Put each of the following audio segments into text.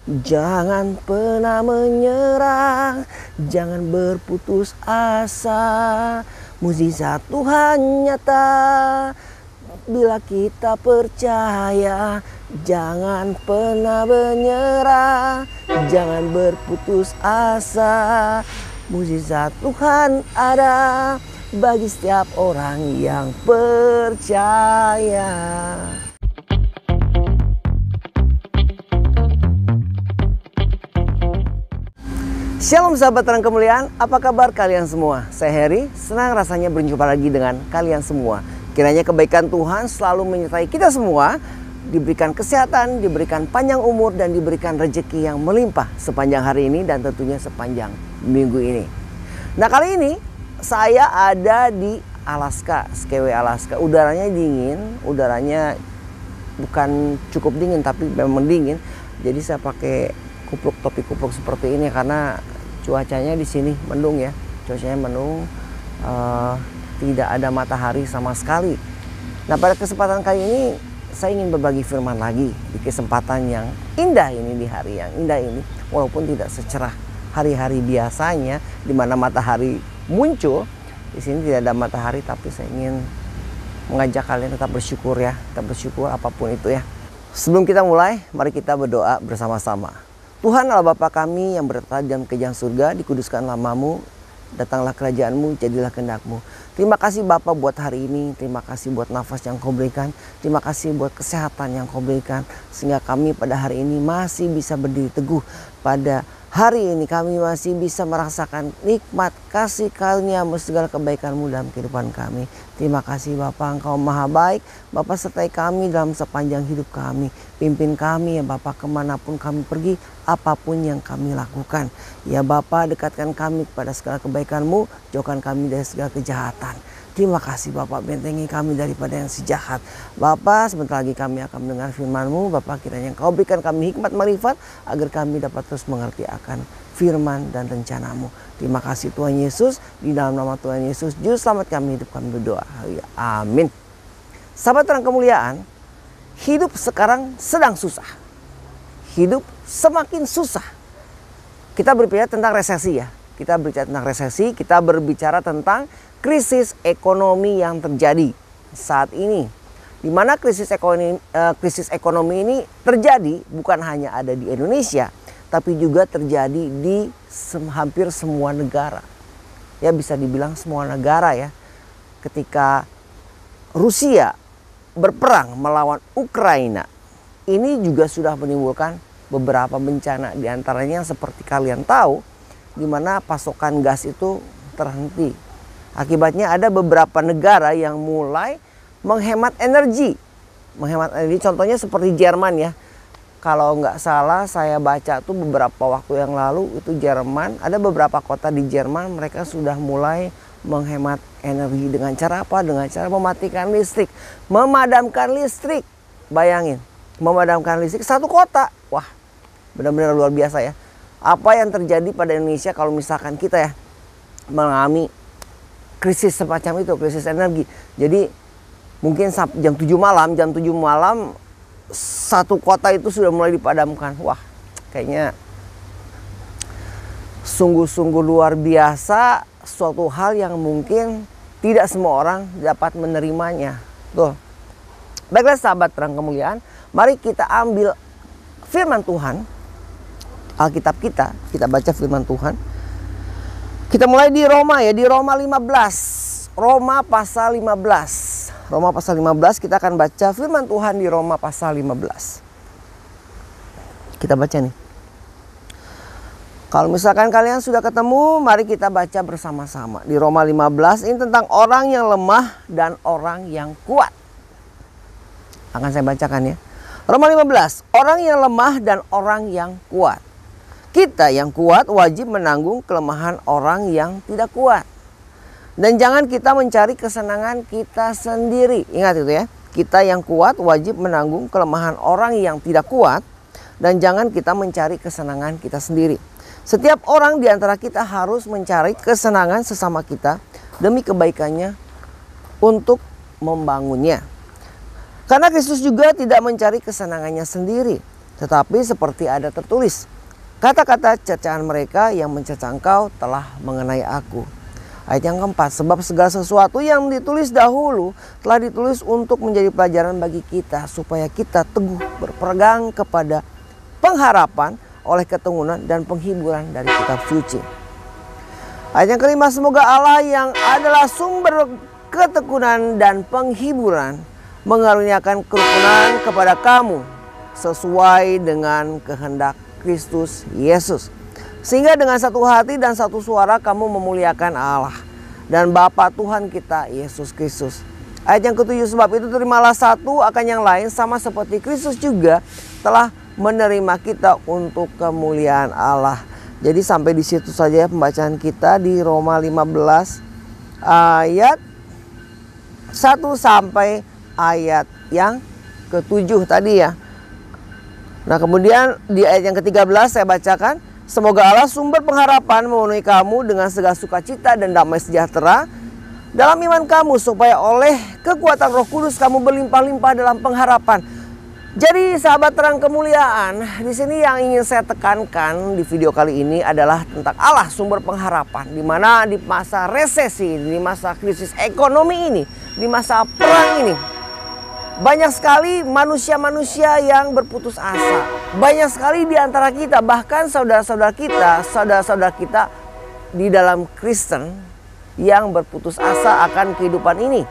Jangan pernah menyerah, jangan berputus asa. Mukjizat Tuhan nyata bila kita percaya. Jangan pernah menyerah, jangan berputus asa. Mukjizat Tuhan ada bagi setiap orang yang percaya. Shalom sahabat terang kemuliaan, apa kabar kalian semua? Saya Heri, senang rasanya berjumpa lagi dengan kalian semua. Kiranya kebaikan Tuhan selalu menyertai kita semua, diberikan kesehatan, diberikan panjang umur, dan diberikan rezeki yang melimpah sepanjang hari ini dan tentunya sepanjang minggu ini. Nah, kali ini saya ada di Alaska, Skyway Alaska. Udaranya dingin, udaranya bukan cukup dingin tapi memang dingin. Jadi saya pakai topi kupluk seperti ini karena cuacanya di sini mendung ya. Cuacanya mendung, tidak ada matahari sama sekali. Nah, pada kesempatan kali ini saya ingin berbagi firman lagi di kesempatan yang indah ini, di hari yang indah ini, walaupun tidak secerah hari-hari biasanya di mana matahari muncul. Di sini tidak ada matahari, tapi saya ingin mengajak kalian tetap bersyukur ya, tetap bersyukur apapun itu ya. Sebelum kita mulai, mari kita berdoa bersama-sama. Tuhan Allah Bapa kami yang berada dalam kerajaan surga, dikuduskan namamu, datanglah kerajaanmu, jadilah kehendak-mu. Terima kasih Bapa buat hari ini, terima kasih buat nafas yang kau berikan, terima kasih buat kesehatan yang kau berikan, sehingga kami pada hari ini masih bisa berdiri teguh. Pada hari ini kami masih bisa merasakan nikmat kasih karunia-Mu, segala kebaikan-Mu dalam kehidupan kami. Terima kasih Bapa, Engkau maha baik. Bapa sertai kami dalam sepanjang hidup kami. Pimpin kami ya Bapa kemanapun kami pergi, apapun yang kami lakukan. Ya Bapa, dekatkan kami kepada segala kebaikan-Mu, jauhkan kami dari segala kejahatan. Terima kasih Bapak, bentengi kami daripada yang si jahat. Bapak, sebentar lagi kami akan mendengar firman-Mu. Bapak, kiranya Engkau berikan kami hikmat marifat agar kami dapat terus mengerti akan firman dan rencana-Mu. Terima kasih Tuhan Yesus, di dalam nama Tuhan Yesus Juru Selamat kami hidup, kami berdoa. Amin. Sahabat terang kemuliaan, hidup sekarang sedang susah. Hidup semakin susah. Kita berbicara tentang resesi ya. Kita berbicara tentang resesi, kita berbicara tentang krisis ekonomi yang terjadi saat ini. Di mana krisis ekonomi ini terjadi bukan hanya ada di Indonesia, tapi juga terjadi di hampir semua negara. Ya, bisa dibilang semua negara ya. Ketika Rusia berperang melawan Ukraina, ini juga sudah menimbulkan beberapa bencana. Di antaranya seperti kalian tahu, di mana pasokan gas itu terhenti. Akibatnya ada beberapa negara yang mulai menghemat energi. Menghemat energi, contohnya seperti Jerman ya. Kalau nggak salah saya baca tuh beberapa waktu yang lalu itu Jerman, ada beberapa kota di Jerman mereka sudah mulai menghemat energi dengan cara apa? Dengan cara mematikan listrik, memadamkan listrik. Bayangin, memadamkan listrik satu kota. Wah, benar-benar luar biasa ya. Apa yang terjadi pada Indonesia kalau misalkan kita ya mengalami krisis semacam itu, krisis energi. Jadi mungkin jam 7 malam satu kota itu sudah mulai dipadamkan. Wah, kayaknya sungguh-sungguh luar biasa, suatu hal yang mungkin tidak semua orang dapat menerimanya. Tuh. Baiklah sahabat terang kemuliaan, mari kita ambil firman Tuhan, Alkitab kita baca firman Tuhan. Kita mulai di Roma ya, di Roma 15. Roma pasal 15. Roma pasal 15 kita akan baca firman Tuhan di Roma pasal 15. Kita baca nih. Kalau misalkan kalian sudah ketemu, mari kita baca bersama-sama. Di Roma 15 ini tentang orang yang lemah dan orang yang kuat. Akan saya bacakan ya. Roma 15, orang yang lemah dan orang yang kuat. Kita yang kuat wajib menanggung kelemahan orang yang tidak kuat. Dan jangan kita mencari kesenangan kita sendiri. Ingat itu ya. Kita yang kuat wajib menanggung kelemahan orang yang tidak kuat. Dan jangan kita mencari kesenangan kita sendiri. Setiap orang di antara kita harus mencari kesenangan sesama kita demi kebaikannya untuk membangunnya. Karena Kristus juga tidak mencari kesenangannya sendiri. Tetapi seperti ada tertulis, kata-kata cercaan mereka yang mencecah engkau telah mengenai aku. Ayat yang keempat, sebab segala sesuatu yang ditulis dahulu telah ditulis untuk menjadi pelajaran bagi kita, supaya kita teguh berpegang kepada pengharapan oleh keteguhan dan penghiburan dari kitab suci. Ayat yang kelima, semoga Allah yang adalah sumber ketekunan dan penghiburan mengaruniakan kerukunan kepada kamu sesuai dengan kehendak Kristus Yesus, sehingga dengan satu hati dan satu suara kamu memuliakan Allah dan Bapa Tuhan kita Yesus Kristus. Ayat yang ketujuh, sebab itu terimalah satu akan yang lain, sama seperti Kristus juga telah menerima kita untuk kemuliaan Allah. Jadi sampai di situ saja pembacaan kita di Roma 15 ayat 1 sampai ayat yang ke-7 tadi ya. Nah, kemudian di ayat yang ke-13 saya bacakan, semoga Allah sumber pengharapan memenuhi kamu dengan segala sukacita dan damai sejahtera dalam iman kamu, supaya oleh kekuatan Roh Kudus kamu berlimpah-limpah dalam pengharapan. Jadi sahabat terang kemuliaan, di sini yang ingin saya tekankan di video kali ini adalah tentang Allah sumber pengharapan, di mana di masa resesi, di masa krisis ekonomi ini, di masa perang ini, banyak sekali manusia-manusia yang berputus asa. Banyak sekali di antara kita, bahkan saudara-saudara kita di dalam Kristen yang berputus asa akan kehidupan ini.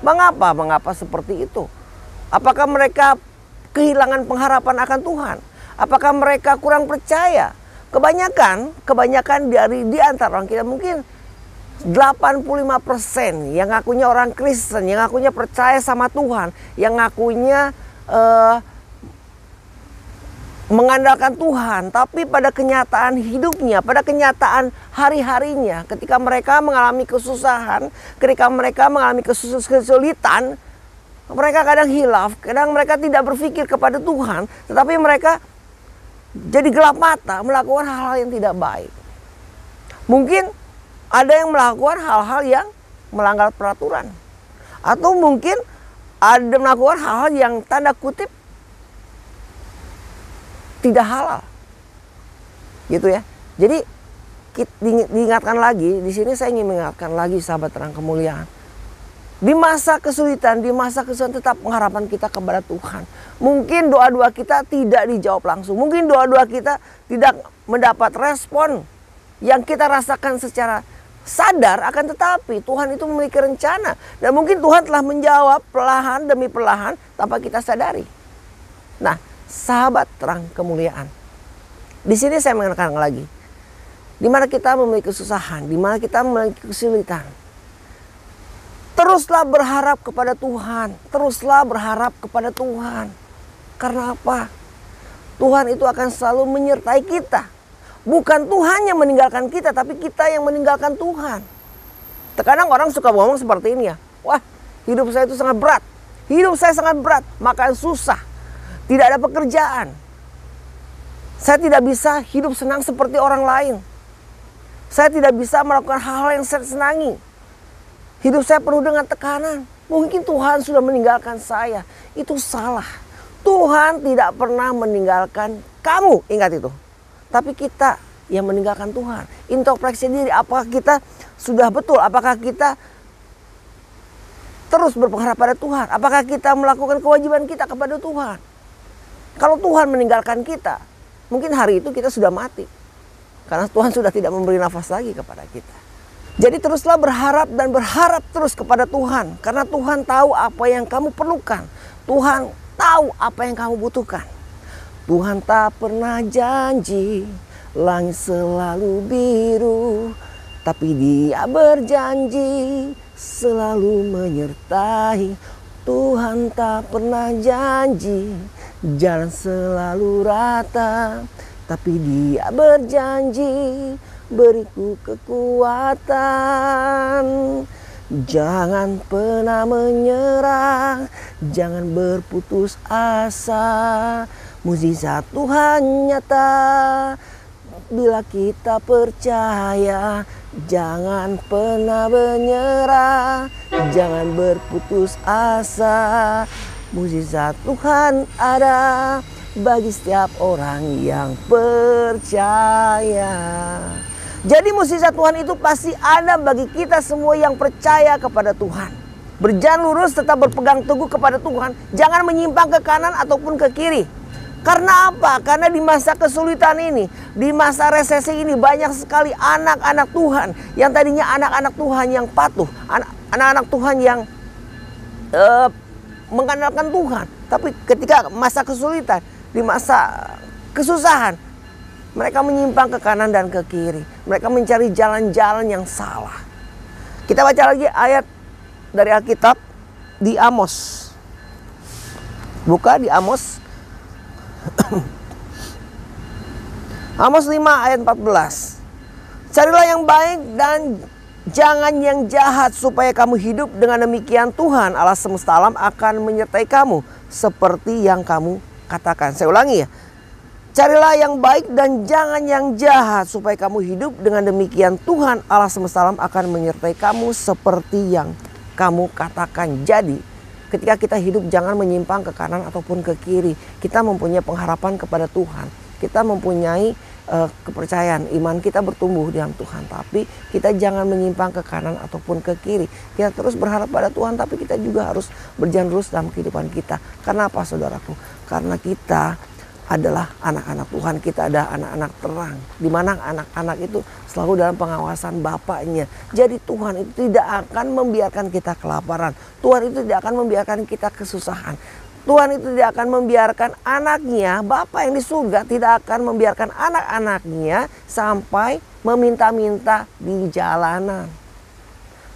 Mengapa seperti itu? Apakah mereka kehilangan pengharapan akan Tuhan? Apakah mereka kurang percaya? Kebanyakan di antara orang kita, mungkin 85% yang ngakunya orang Kristen, yang ngakunya percaya sama Tuhan, yang ngakunya mengandalkan Tuhan, tapi pada kenyataan hidupnya, pada kenyataan hari-harinya, ketika mereka mengalami kesusahan, ketika mereka mengalami kesulitan, mereka kadang hilaf, kadang mereka tidak berpikir kepada Tuhan, tetapi mereka jadi gelap mata melakukan hal-hal yang tidak baik. Mungkin ada yang melakukan hal-hal yang melanggar peraturan. Atau mungkin ada melakukan hal-hal yang tanda kutip tidak halal. Gitu ya. Jadi diingatkan lagi, di sini saya ingin mengingatkan lagi sahabat terang kemuliaan. Di masa kesulitan tetap pengharapan kita kepada Tuhan. Mungkin doa-doa kita tidak dijawab langsung. Mungkin doa-doa kita tidak mendapat respon yang kita rasakan secara sadar, akan tetapi Tuhan itu memiliki rencana. Dan mungkin Tuhan telah menjawab perlahan demi perlahan tanpa kita sadari. Nah, sahabat terang kemuliaan, di sini saya menekankan lagi, di mana kita memiliki kesusahan, di mana kita memiliki kesulitan, teruslah berharap kepada Tuhan. Teruslah berharap kepada Tuhan. Karena apa? Tuhan itu akan selalu menyertai kita. Bukan Tuhan yang meninggalkan kita, tapi kita yang meninggalkan Tuhan. Terkadang orang suka ngomong seperti ini ya. Wah, hidup saya itu sangat berat. Hidup saya sangat berat, makan susah. Tidak ada pekerjaan. Saya tidak bisa hidup senang seperti orang lain. Saya tidak bisa melakukan hal-hal yang saya senangi. Hidup saya penuh dengan tekanan. Mungkin Tuhan sudah meninggalkan saya. Itu salah. Tuhan tidak pernah meninggalkan kamu. Ingat itu. Tapi kita yang meninggalkan Tuhan. Introspeksi diri, apakah kita sudah betul? Apakah kita terus berpengharapan pada Tuhan? Apakah kita melakukan kewajiban kita kepada Tuhan? Kalau Tuhan meninggalkan kita, mungkin hari itu kita sudah mati. Karena Tuhan sudah tidak memberi nafas lagi kepada kita. Jadi teruslah berharap dan berharap terus kepada Tuhan. Karena Tuhan tahu apa yang kamu perlukan. Tuhan tahu apa yang kamu butuhkan. Tuhan tak pernah janji langit selalu biru, tapi Dia berjanji selalu menyertai. Tuhan tak pernah janji jalan selalu rata, tapi Dia berjanji beriku kekuatan. Jangan pernah menyerah, jangan berputus asa. Mukjizat Tuhan nyata bila kita percaya. Jangan pernah menyerah, jangan berputus asa. Mukjizat Tuhan ada bagi setiap orang yang percaya. Jadi mukjizat Tuhan itu pasti ada bagi kita semua yang percaya kepada Tuhan. Berjalan lurus, tetap berpegang teguh kepada Tuhan. Jangan menyimpang ke kanan ataupun ke kiri. Karena apa? Karena di masa kesulitan ini, di masa resesi ini, banyak sekali anak-anak Tuhan yang tadinya anak-anak Tuhan yang patuh, anak-anak Tuhan yang mengandalkan Tuhan. Tapi ketika masa kesulitan, di masa kesusahan, mereka menyimpang ke kanan dan ke kiri. Mereka mencari jalan-jalan yang salah. Kita baca lagi ayat dari Alkitab di Amos. Buka di Amos. Amos 5 ayat 14. Carilah yang baik dan jangan yang jahat supaya kamu hidup. Dengan demikian Tuhan Allah semesta alam akan menyertai kamu seperti yang kamu katakan. Saya ulangi ya. Carilah yang baik dan jangan yang jahat supaya kamu hidup. Dengan demikian Tuhan Allah semesta alam akan menyertai kamu seperti yang kamu katakan. Jadi ketika kita hidup jangan menyimpang ke kanan ataupun ke kiri. Kita mempunyai pengharapan kepada Tuhan. Kita mempunyai kepercayaan, iman kita bertumbuh di dalam Tuhan. Tapi kita jangan menyimpang ke kanan ataupun ke kiri. Kita terus berharap pada Tuhan, tapi kita juga harus berjalan lurus dalam kehidupan kita. Karena apa saudaraku? Karena kita adalah anak-anak Tuhan, kita ada anak-anak terang. Di mana anak-anak itu selalu dalam pengawasan Bapaknya. Jadi Tuhan itu tidak akan membiarkan kita kelaparan. Tuhan itu tidak akan membiarkan kita kesusahan. Tuhan itu tidak akan membiarkan anaknya, Bapa yang di surga tidak akan membiarkan anak-anaknya sampai meminta-minta di jalanan.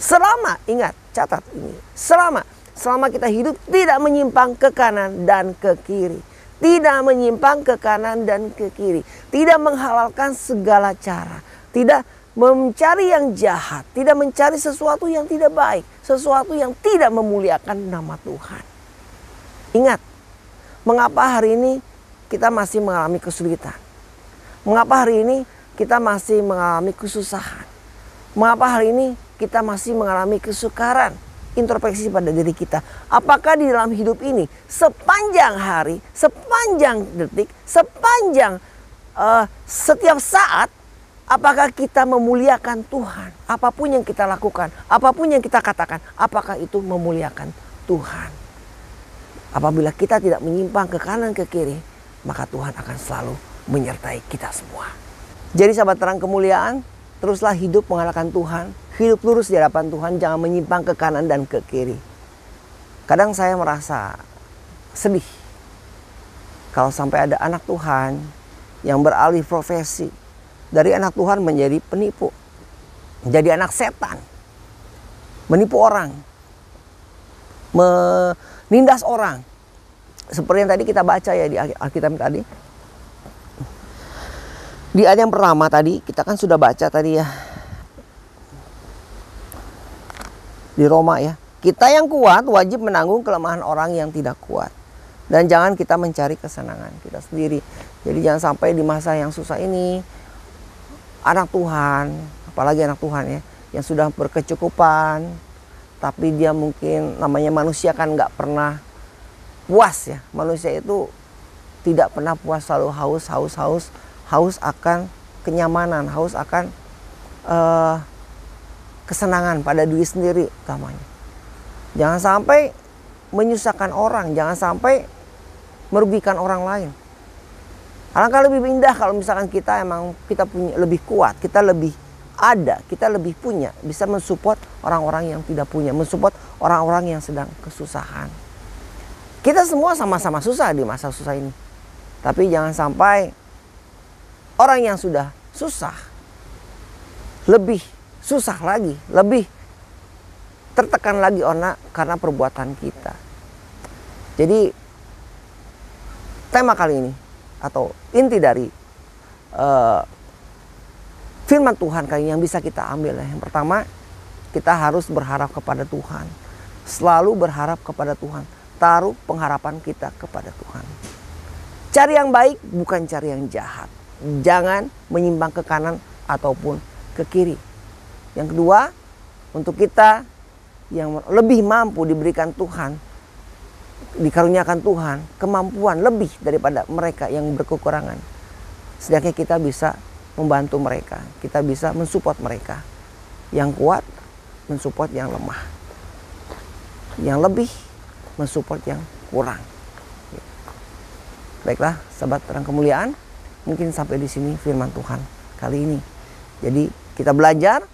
Selama, ingat, catat ini. Selama kita hidup tidak menyimpang ke kanan dan ke kiri. Tidak menyimpang ke kanan dan ke kiri. Tidak menghalalkan segala cara. Tidak mencari yang jahat. Tidak mencari sesuatu yang tidak baik. Sesuatu yang tidak memuliakan nama Tuhan. Ingat, mengapa hari ini kita masih mengalami kesulitan? Mengapa hari ini kita masih mengalami kesusahan? Mengapa hari ini kita masih mengalami kesukaran? Introspeksi pada diri kita. Apakah di dalam hidup ini sepanjang hari, sepanjang detik, sepanjang setiap saat, apakah kita memuliakan Tuhan? Apapun yang kita lakukan, apapun yang kita katakan, apakah itu memuliakan Tuhan? Apabila kita tidak menyimpang ke kanan ke kiri, maka Tuhan akan selalu menyertai kita semua. Jadi sahabat terang kemuliaan, teruslah hidup mengalahkan Tuhan. Hidup lurus di hadapan Tuhan, jangan menyimpang ke kanan dan ke kiri. Kadang saya merasa sedih kalau sampai ada anak Tuhan yang beralih profesi dari anak Tuhan menjadi penipu, menjadi anak setan, menipu orang, menindas orang. Seperti yang tadi kita baca ya di Alkitab tadi. Di ayat yang pertama tadi kita kan sudah baca tadi ya. Di Roma ya. Kita yang kuat wajib menanggung kelemahan orang yang tidak kuat. Dan jangan kita mencari kesenangan kita sendiri. Jadi jangan sampai di masa yang susah ini anak Tuhan, apalagi anak Tuhan ya, yang sudah berkecukupan, tapi dia mungkin namanya manusia kan nggak pernah puas ya. Manusia itu tidak pernah puas, selalu haus akan kenyamanan, haus akan kesenangan pada diri sendiri utamanya. Jangan sampai menyusahkan orang, jangan sampai merugikan orang lain. Alangkah lebih indah kalau misalkan kita punya lebih kuat, kita lebih ada, kita lebih punya, bisa mensupport orang-orang yang tidak punya, mensupport orang-orang yang sedang kesusahan. Kita semua sama-sama susah di masa susah ini. Tapi jangan sampai orang yang sudah susah lebih susah lagi, lebih tertekan lagi karena perbuatan kita. Jadi tema kali ini atau inti dari firman Tuhan kali ini yang bisa kita ambil ya. Yang pertama, kita harus berharap kepada Tuhan. Selalu berharap kepada Tuhan. Taruh pengharapan kita kepada Tuhan. Cari yang baik, bukan cari yang jahat. Jangan menyimpang ke kanan ataupun ke kiri. Yang kedua, untuk kita yang lebih mampu diberikan Tuhan dikaruniakan Tuhan kemampuan lebih daripada mereka yang berkekurangan. Setidaknya kita bisa membantu mereka, kita bisa mensupport mereka. Yang kuat mensupport yang lemah, yang lebih mensupport yang kurang. Baiklah, sahabat terang kemuliaan, mungkin sampai di sini firman Tuhan kali ini. Jadi kita belajar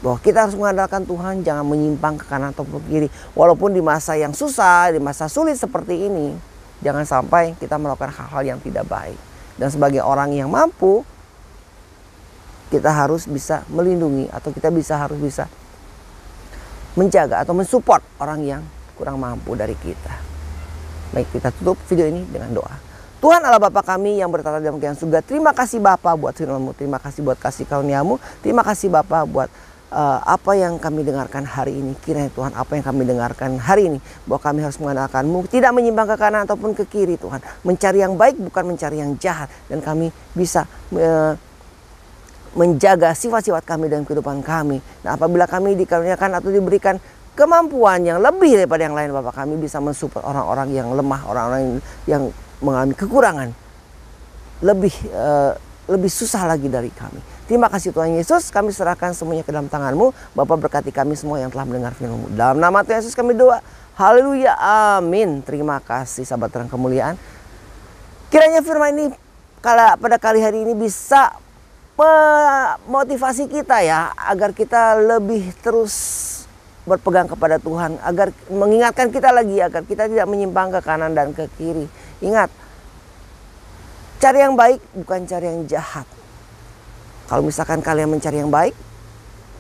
bahwa kita harus mengandalkan Tuhan, jangan menyimpang ke kanan atau ke kiri. Walaupun di masa yang susah, di masa sulit seperti ini, jangan sampai kita melakukan hal-hal yang tidak baik. Dan sebagai orang yang mampu, kita harus bisa melindungi atau kita harus bisa menjaga atau mensupport orang yang kurang mampu dari kita. Baik, kita tutup video ini dengan doa. Tuhan Allah Bapa kami yang bertata dalam kerajaan surga, terima kasih Bapa buat firman-Mu, terima kasih buat kasih karunia-Mu, terima kasih Bapa buat apa yang kami dengarkan hari ini. Kiranya Tuhan, apa yang kami dengarkan hari ini, bahwa kami harus mengandalkan-Mu, tidak menyimpang ke kanan ataupun ke kiri Tuhan. Mencari yang baik bukan mencari yang jahat. Dan kami bisa menjaga sifat-sifat kami dalam kehidupan kami. Nah, apabila kami dikaruniakan atau diberikan kemampuan yang lebih daripada yang lain Bapak, kami bisa mensupport orang-orang yang lemah, orang-orang yang mengalami kekurangan lebih susah lagi dari kami. Terima kasih Tuhan Yesus, kami serahkan semuanya ke dalam tangan-Mu. Bapak berkati kami semua yang telah mendengar firman-Mu. Dalam nama Tuhan Yesus kami doa. Haleluya, amin. Terima kasih sahabat terang kemuliaan. Kiranya firman ini pada kali hari ini bisa memotivasi kita ya, agar kita lebih terus berpegang kepada Tuhan, agar mengingatkan kita lagi agar kita tidak menyimpang ke kanan dan ke kiri. Ingat, cari yang baik bukan cari yang jahat. Kalau misalkan kalian mencari yang baik,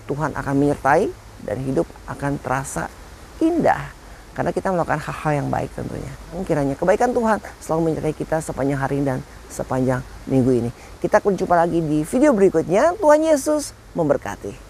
Tuhan akan menyertai dan hidup akan terasa indah. Karena kita melakukan hal-hal yang baik tentunya. Kiranya kebaikan Tuhan selalu menyertai kita sepanjang hari dan sepanjang minggu ini. Kita akan jumpa lagi di video berikutnya. Tuhan Yesus memberkati.